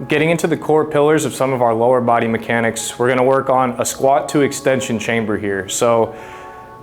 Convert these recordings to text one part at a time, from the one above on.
getting into the core pillars of some of our lower body mechanics, we're gonna work on a squat to extension chamber here. So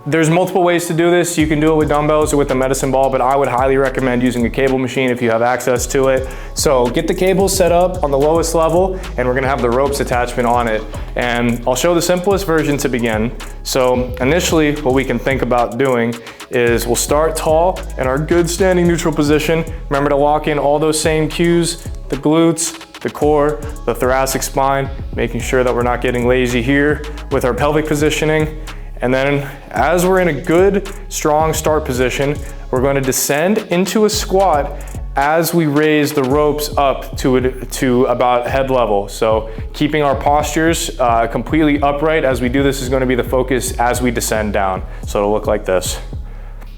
there's multiple ways to do this. You can do it with dumbbells or with a medicine ball, but I would highly recommend using a cable machine if you have access to it. So get the cables set up on the lowest level, and we're gonna have the ropes attachment on it. And I'll show the simplest version to begin. So initially, what we can think about doing is we'll start tall in our good standing neutral position. Remember to lock in all those same cues, the glutes, the core, the thoracic spine, making sure that we're not getting lazy here with our pelvic positioning. And then as we're in a good, strong start position, we're going to descend into a squat as we raise the ropes up to about head level. So keeping our postures completely upright as we do this is going to be the focus as we descend down. So it'll look like this.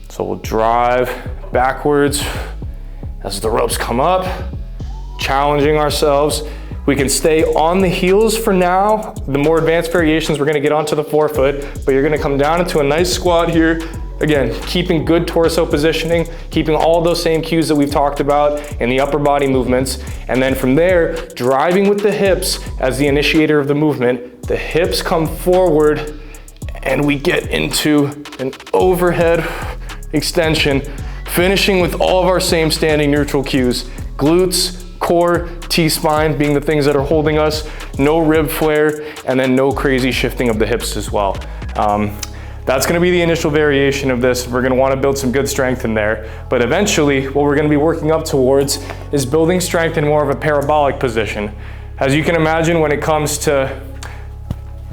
So we'll drive backwards as the ropes come up, challenging ourselves. We can stay on the heels for now. The more advanced variations, we're gonna get onto the forefoot, but you're gonna come down into a nice squat here. Again, keeping good torso positioning, keeping all those same cues that we've talked about in the upper body movements. And then from there, driving with the hips as the initiator of the movement. The hips come forward and we get into an overhead extension, finishing with all of our same standing neutral cues. Glutes, core, T-spine being the things that are holding us, no rib flare, and then no crazy shifting of the hips as well. That's gonna be the initial variation of this. We're gonna wanna build some good strength in there. But eventually, what we're gonna be working up towards is building strength in more of a parabolic position. As you can imagine, when it comes to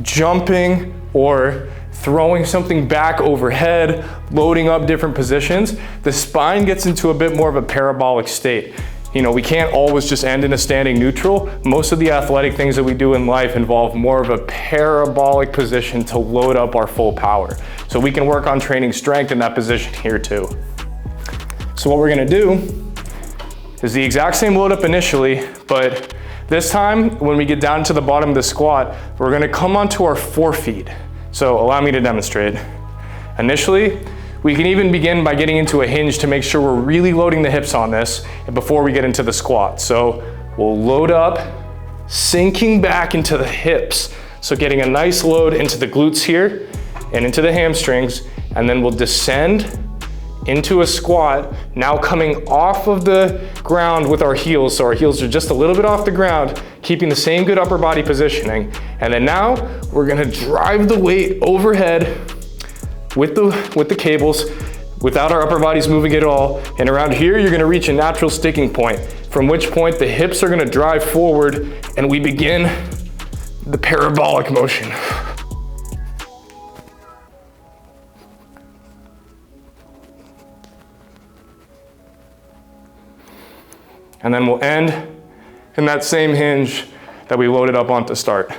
jumping or throwing something back overhead, loading up different positions, the spine gets into a bit more of a parabolic state. You know, we can't always just end in a standing neutral. Most of the athletic things that we do in life involve more of a parabolic position to load up our full power. So we can work on training strength in that position here too. So what we're gonna do is the exact same load up initially, but this time when we get down to the bottom of the squat, we're gonna come onto our forefeet. So allow me to demonstrate. Initially, we can even begin by getting into a hinge to make sure we're really loading the hips on this before we get into the squat. So we'll load up, sinking back into the hips. So getting a nice load into the glutes here and into the hamstrings, and then we'll descend into a squat, now coming off of the ground with our heels. So our heels are just a little bit off the ground, keeping the same good upper body positioning. And then now we're gonna drive the weight overhead with the cables, without our upper bodies moving at all. And around here, you're gonna reach a natural sticking point, from which point the hips are gonna drive forward and we begin the parabolic motion. And then we'll end in that same hinge that we loaded up on to start.